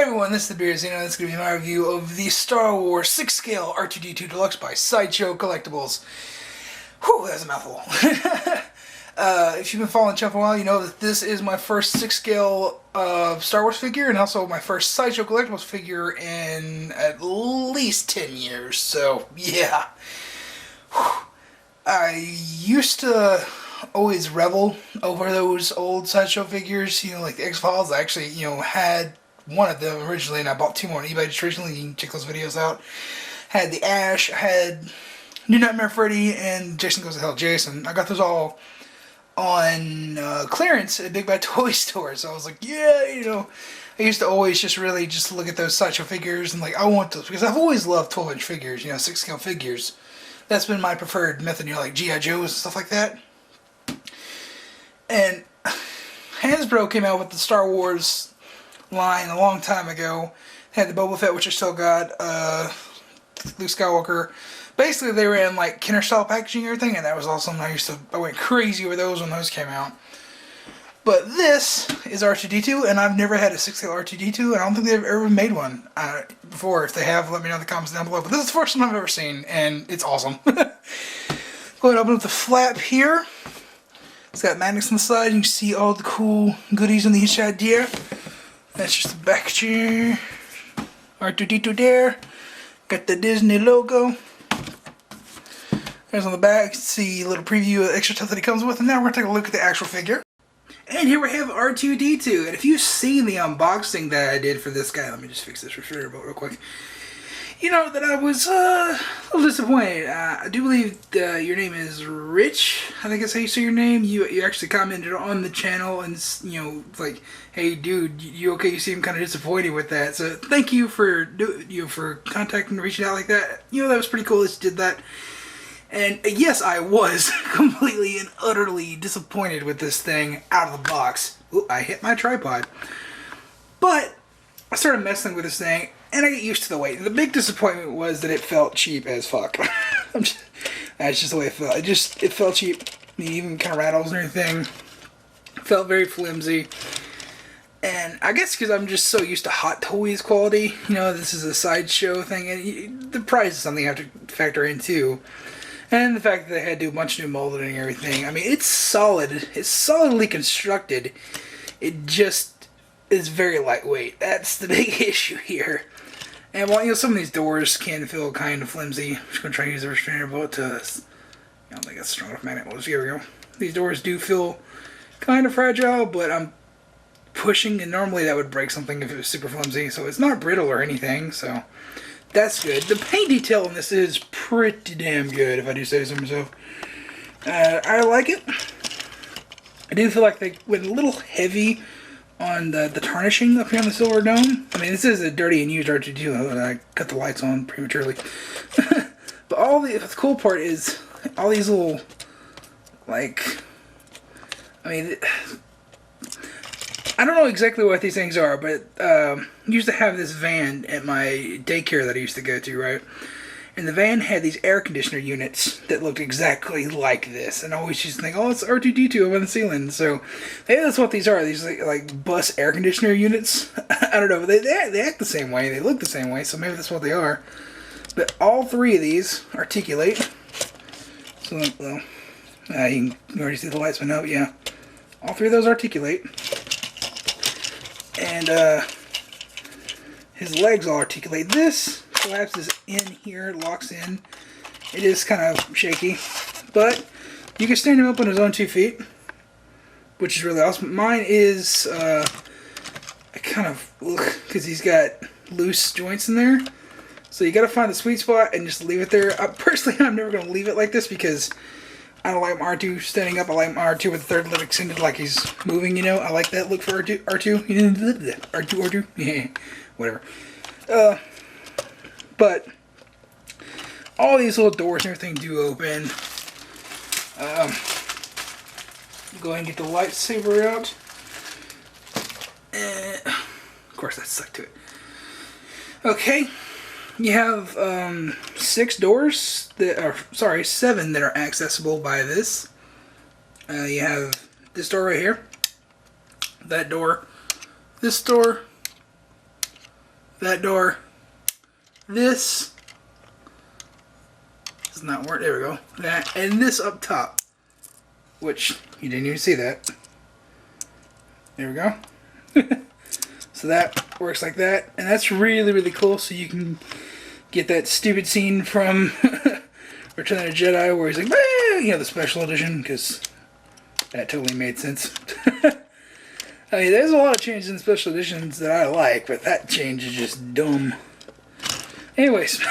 everyone, this is the Beers. This is going to be my review of the Star Wars 6-scale R2-D2 Deluxe by Sideshow Collectibles. Whew, that's a mouthful. If you've been following the channel for a while, you know that this is my first 6-scale Star Wars figure, and also my first Sideshow Collectibles figure in at least 10 years, so yeah. Whew. I used to always revel over those old Sideshow figures, like the X-Files. I actually, had one of them originally, and I bought two more on eBay just recently. You can check those videos out. Had the Ash, I had New Nightmare Freddy, and Jason Goes to Hell Jason. I got those all on clearance at Big Bad Toy Store, so I was like, yeah, I used to always just really just look at those Sideshow figures and like, I want those, because I've always loved 12-inch figures, 6-scale figures. That's been my preferred method, like G.I. Joes and stuff like that. And Hasbro came out with the Star Wars line a long time ago. They had the Boba Fett, which I still got, Luke Skywalker. Basically, they were in like Kenner style packaging and everything, and that was awesome. I went crazy over those when those came out. But this is R2-D2, and I've never had a 6-scale R2-D2, and I don't think they've ever made one before. If they have, let me know in the comments down below. But this is the first one I've ever seen, and it's awesome. Go ahead and open up the flap here. It's got magnets on the side. You can see all the cool goodies on the inside there. That's just the back chair. R2-D2 there. Got the Disney logo. There's on the back. You can see a little preview of the extra stuff that it comes with. And now we're going to take a look at the actual figure. And here we have R2-D2, and if you've seen the unboxing that I did for this guy, let me just fix this refrigerator real quick, you know that I was a little disappointed. I do believe your name is Rich, I think that's how you say your name. You actually commented on the channel and, like, hey dude, you okay? You seem kind of disappointed with that, so thank you for contacting and reaching out like that. That was pretty cool that you did that. And yes, I was completely and utterly disappointed with this thing out of the box. Ooh, I hit my tripod. But I started messing with this thing, and I get used to the weight. The big disappointment was that it felt cheap as fuck. That's just the way it felt. It felt cheap. Even kind of rattles and everything. It felt very flimsy. And I guess because I'm just so used to Hot Toys quality. This is a Sideshow thing, and the price is something you have to factor in too. And the fact that they had to do a bunch of new molding and everything. I mean, it's solid. It's solidly constructed. It just is very lightweight. That's the big issue here. And while, some of these doors can feel kind of flimsy. I'm just going to try to use the restrainer bolt to... I don't think that's strong enough magnet. Well, here we go. These doors do feel kind of fragile, but I'm pushing, and normally that would break something if it was super flimsy. So it's not brittle or anything, so... That's good. The paint detail on this is pretty damn good, if I do say so myself. I like it. I do feel like they went a little heavy on the tarnishing up here on the silver dome. I mean, this is a dirty and used R2-D2. I cut the lights on prematurely. But the cool part is all these little, like, I mean... I don't know exactly what these things are, but I used to have this van at my daycare that I used to go to, right? And the van had these air conditioner units that looked exactly like this. And I always used to think, oh, it's R2-D2 up on the ceiling. So maybe that's what these are. These like bus air conditioner units. I don't know. But they act the same way. They look the same way. So maybe that's what they are. But all three of these articulate. So, well, you can already see the lights went up. Yeah. All three of those articulate. And his legs all articulate. This collapses in here, locks in. It is kind of shaky, but you can stand him up on his own 2 feet, which is really awesome. Mine is kind of, because he's got loose joints in there, so you got to find the sweet spot and just leave it there. Personally, I'm never going to leave it like this because I don't like my R2 standing up. I like my R2 with the third leg extended like he's moving, I like that look for R2. R2. Yeah, whatever. But all these little doors and everything do open. Go ahead and get the lightsaber out. And, of course, that's stuck to it. Okay. You have 6 doors that are, 7 that are accessible by this. You have this door right here, that door, this door, that door. This does not work. There we go. That and this up top, which you didn't even see that. There we go. So that works like that, and that's really, really cool. So you can get that stupid scene from Return of the Jedi where he's like, bah! You know, the special edition, because that totally made sense. I mean, there's a lot of changes in special editions that I like, but that change is just dumb. Anyways,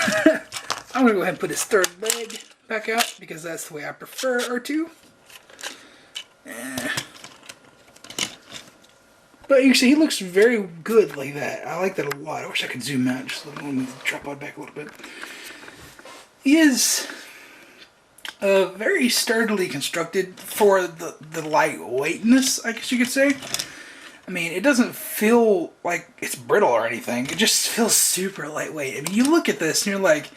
I'm going to go ahead and put his third leg back out, because that's the way I prefer R2. But you can see he looks very good like that. I like that a lot. I wish I could zoom out. Just let me move the tripod back a little bit. He is very sturdily constructed for the lightweightness, I guess you could say. I mean, it doesn't feel like it's brittle or anything. It just feels super lightweight. I mean, you look at this and you're like,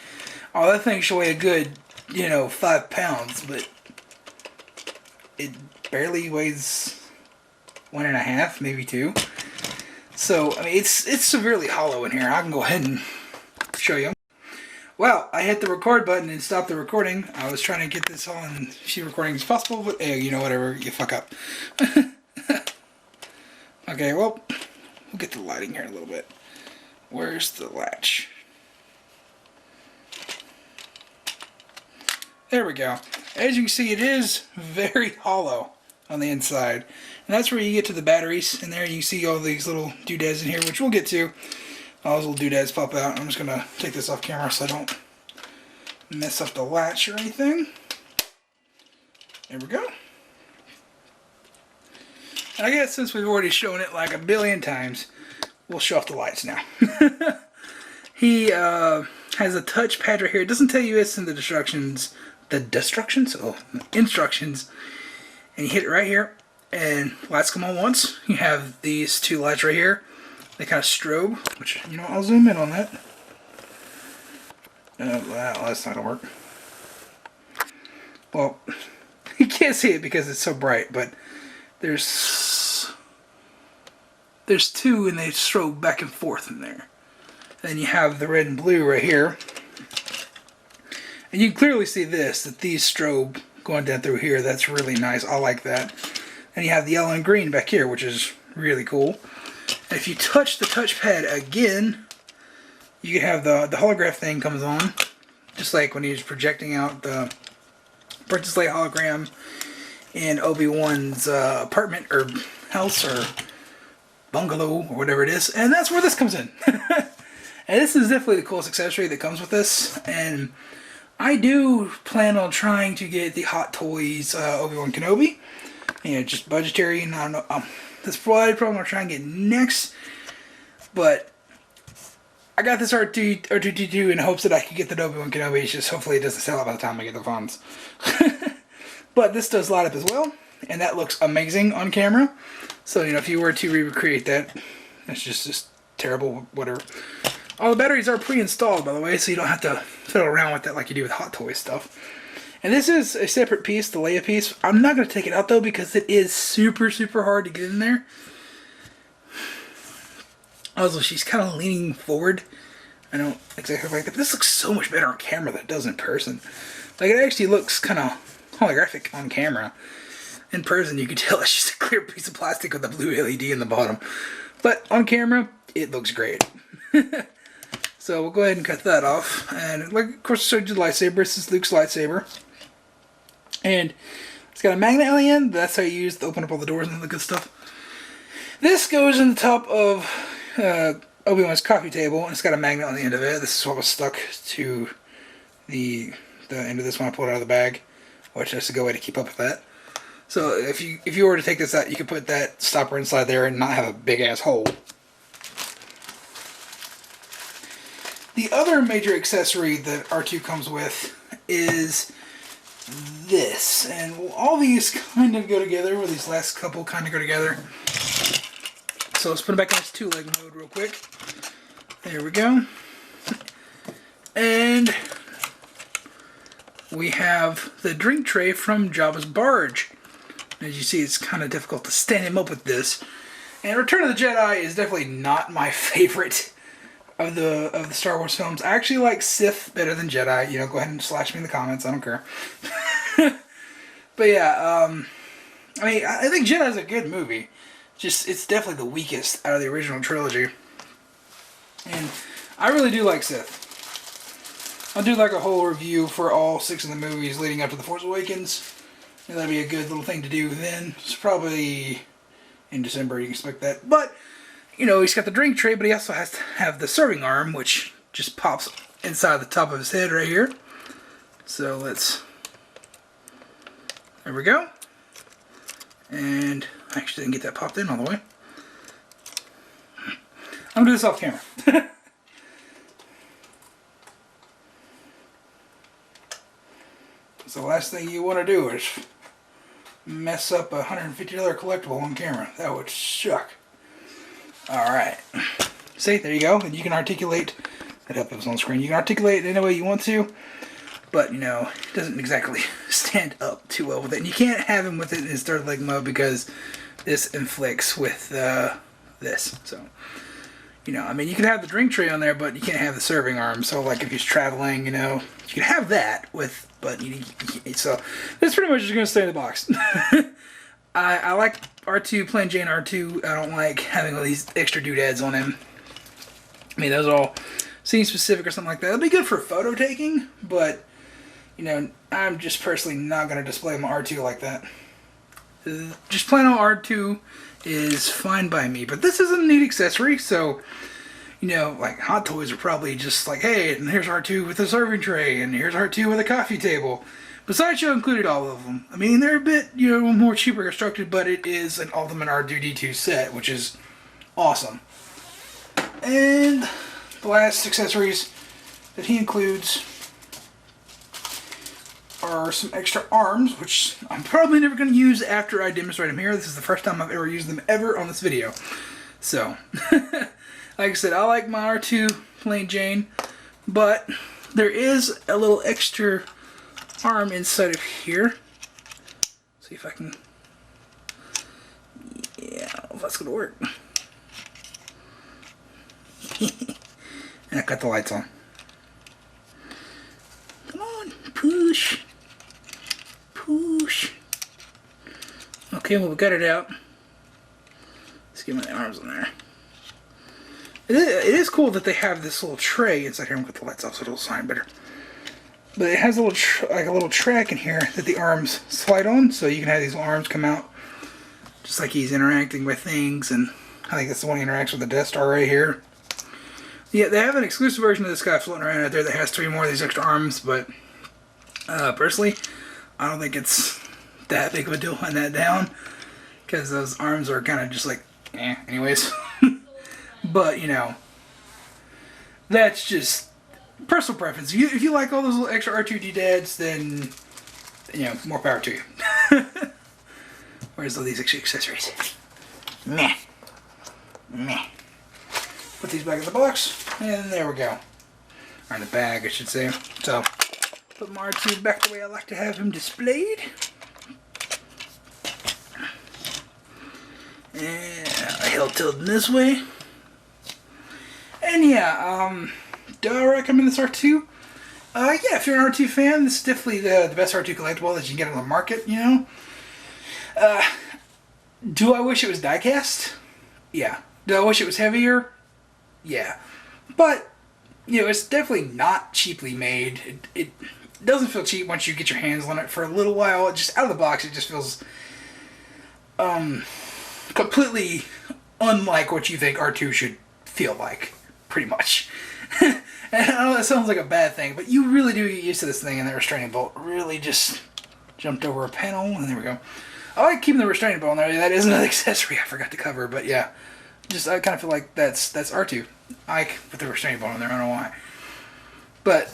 oh, that thing should weigh a good, 5 pounds, but it barely weighs 1.5, maybe 2. So, I mean, it's severely hollow in here. I can go ahead and show you. Well, I hit the record button and stopped the recording. I was trying to get this on sheet recording as possible, but hey, whatever, you fuck up. Okay, well, we'll get the lighting here a little bit. Where's the latch? There we go. As you can see, it is very hollow on the inside. And that's where you get to the batteries. And there you see all these little doodads in here, which we'll get to. All those little doodads pop out. I'm just going to take this off camera so I don't mess up the latch or anything. There we go. And I guess since we've already shown it like a billion times, we'll show off the lights now. He has a touchpad right here. It doesn't tell you it's in the instructions. Instructions. And you hit it right here, and lights come on once. You have these two lights right here. They kind of strobe, which, I'll zoom in on that. Wow, that's not gonna work. Well, you can't see it because it's so bright, but there's two, and they strobe back and forth in there. Then you have the red and blue right here. And you can clearly see that these strobe going down through here. That's really nice. I like that. And you have the yellow and green back here, which is really cool. And if you touch the touchpad again, you can have the holograph thing comes on. Just like when he's projecting out the Princess Leia hologram in Obi-Wan's apartment or house or bungalow or whatever it is. And that's where this comes in. And this is definitely the coolest accessory that comes with this. And I do plan on trying to get the Hot Toys Obi-Wan Kenobi. Just budgetary, and I don't know. That's probably what I'm going to try and get next. But I got this R2-D2 in hopes that I can get the Obi-Wan Kenobi. It's just hopefully it doesn't sell out by the time I get the funds. But this does light up as well. And that looks amazing on camera. So, if you were to recreate that, that's just terrible, whatever. All the batteries are pre-installed, by the way, so you don't have to fiddle around with that like you do with Hot Toys stuff. And this is a separate piece, the Leia piece. I'm not going to take it out, though, because it is super, super hard to get in there. Also, she's kind of leaning forward. I don't exactly like that, but this looks so much better on camera than it does in person. Like, it actually looks kind of holographic on camera. In person, you can tell it's just a clear piece of plastic with a blue LED in the bottom. But on camera, it looks great. So we'll go ahead and cut that off. And like, of course, I showed you the lightsaber. This is Luke's lightsaber. And it's got a magnet on the end. That's how you use to open up all the doors and all the good stuff. This goes in the top of Obi-Wan's coffee table, and it's got a magnet on the end of it. This is what was stuck to the end of this when I pulled it out of the bag, which has to go away to keep up with that. So if you were to take this out, you could put that stopper inside there and not have a big ass hole. The other major accessory that R2 comes with is this, and all these kind of go together, or these last couple kind of go together. So let's put it back in its two-leg mode real quick. There we go. And we have the drink tray from Jabba's barge. As you see, it's kind of difficult to stand him up with this. And Return of the Jedi is definitely not my favorite of the Star Wars films. I actually like Sith better than Jedi. You know, go ahead and slash me in the comments. I don't care. But yeah, I mean, I think Jedi's a good movie. Just, it's definitely the weakest out of the original trilogy. And I really do like Sith. I'll do like a whole review for all 6 of the movies leading up to The Force Awakens. And that'd be a good little thing to do then. It's probably in December, you can expect that. But, you know, he's got the drink tray, but he also has to have the serving arm, which just pops inside the top of his head right here. So let's... There we go. And I actually didn't get that popped in all the way. I'm going to do this off camera. So the last thing you want to do is mess up a $150 collectible on camera. That would suck. Alright. See, there you go. And you can articulate. That help it was on screen. You can articulate it any way you want to. But, you know, it doesn't exactly stand up too well with it. And you can't have him with it in his third leg mode because this inflicts with this. So, you know, I mean, you can have the drink tray on there, but you can't have the serving arm. So, like, if he's traveling, you know, you can have that with, but so this pretty much is going to stay in the box. I like R2, plain Jane R2. I don't like having all these extra doodads on him. I mean, those are all scene specific or something like that. It'll be good for photo taking, but, you know, I'm just personally not going to display my R2 like that. Just plain old R2 is fine by me, but this is a neat accessory, so, you know, like Hot Toys are probably just like, hey, and here's R2 with a serving tray, and here's R2 with a coffee table. But Sideshow included all of them. I mean, they're a bit, you know, more cheaper constructed, but it is an ultimate R2-D2 set, which is awesome. And the last accessories that he includes are some extra arms, which I'm probably never going to use after I demonstrate them here. This is the first time I've ever used them ever on this video. So, like I said, I like my R2 plain Jane, but there is a little extra arm inside of here. See if I can... Yeah, I don't know if that's going to work. And I got the lights on. Come on, push. Push. Okay, well, we got it out. Let's get my arms on there. It is cool that they have this little tray inside here. I'm going to put the lights off so it'll shine better. But it has a little like a little track in here that the arms slide on, so you can have these arms come out just like he's interacting with things. And I think that's the one he interacts with the Death Star right here. Yeah, they have an exclusive version of this guy floating around out there that has 3 more of these extra arms, but personally, I don't think it's that big of a deal hunting that down, because those arms are kind of just like, anyways. But, you know, that's just personal preference. If you like all those little extra R2D dads, then, you know, more power to you. Where's all these extra accessories? Meh. Meh. Put these back in the box, and there we go. Or in the bag, I should say. So, put my R2 back the way I like to have him displayed. And he'll tilt this way. And yeah, do I recommend this R2? Yeah, if you're an R2 fan, this is definitely the best R2 collectible that you can get on the market, you know? Do I wish it was die-cast? Yeah. Do I wish it was heavier? Yeah. But, you know, it's definitely not cheaply made. It doesn't feel cheap once you get your hands on it for a little while. It just, out of the box, it just feels completely unlike what you think R2 should feel like, pretty much. And I know that sounds like a bad thing, but you really do get used to this thing, and the restraining bolt really just jumped over a panel, and there we go. I like keeping the restraining bolt on there. That is another accessory I forgot to cover, but yeah. Just, I kind of feel like that's R2. I put the restraining bolt on there, I don't know why. But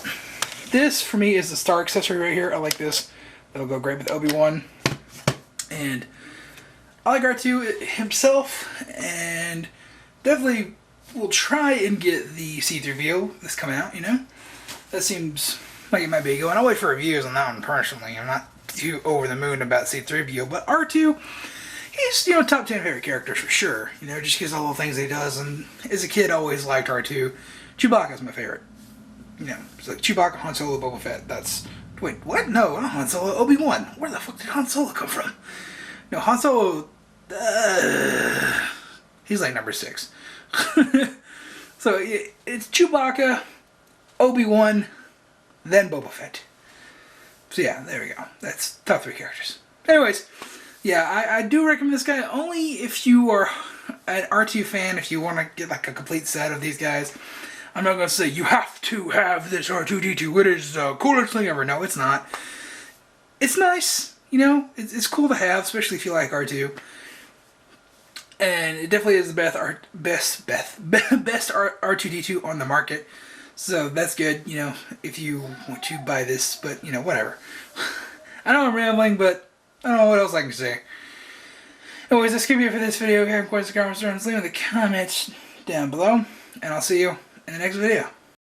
this, for me, is the star accessory right here. I like this. That'll go great with Obi-Wan. And I like R2 himself, and definitely will try and get the C-3PO that's coming out, you know? That seems like it might be going. I'll wait for reviews on that one personally. I'm not too over the moon about C-3PO, but R2, he's, you know, top 10 favorite characters for sure. You know, just because of all the things he does. And as a kid, I always liked R2. Chewbacca's my favorite. You know, it's like Chewbacca, Han Solo, Boba Fett. That's... Wait, what? No, not Han Solo. Obi-Wan. Where the fuck did Han Solo come from? No, Han Solo... he's like number 6. So, it's Chewbacca, Obi-Wan, then Boba Fett. So yeah, there we go. That's top 3 characters. Anyways, yeah, I do recommend this guy only if you are an R2 fan, if you want to get like a complete set of these guys. I'm not going to say you have to have this R2-D2. It is the coolest thing ever. No, it's not. It's nice, you know. It's cool to have, especially if you like R2. And it definitely is the best R2-D2 on the market. So that's good, you know, if you want to buy this. But, you know, whatever. I know I'm rambling, but I don't know what else I can say. Anyways, that's going to be it for this video. If you have questions or comments, leave in the comments down below. And I'll see you in the next video.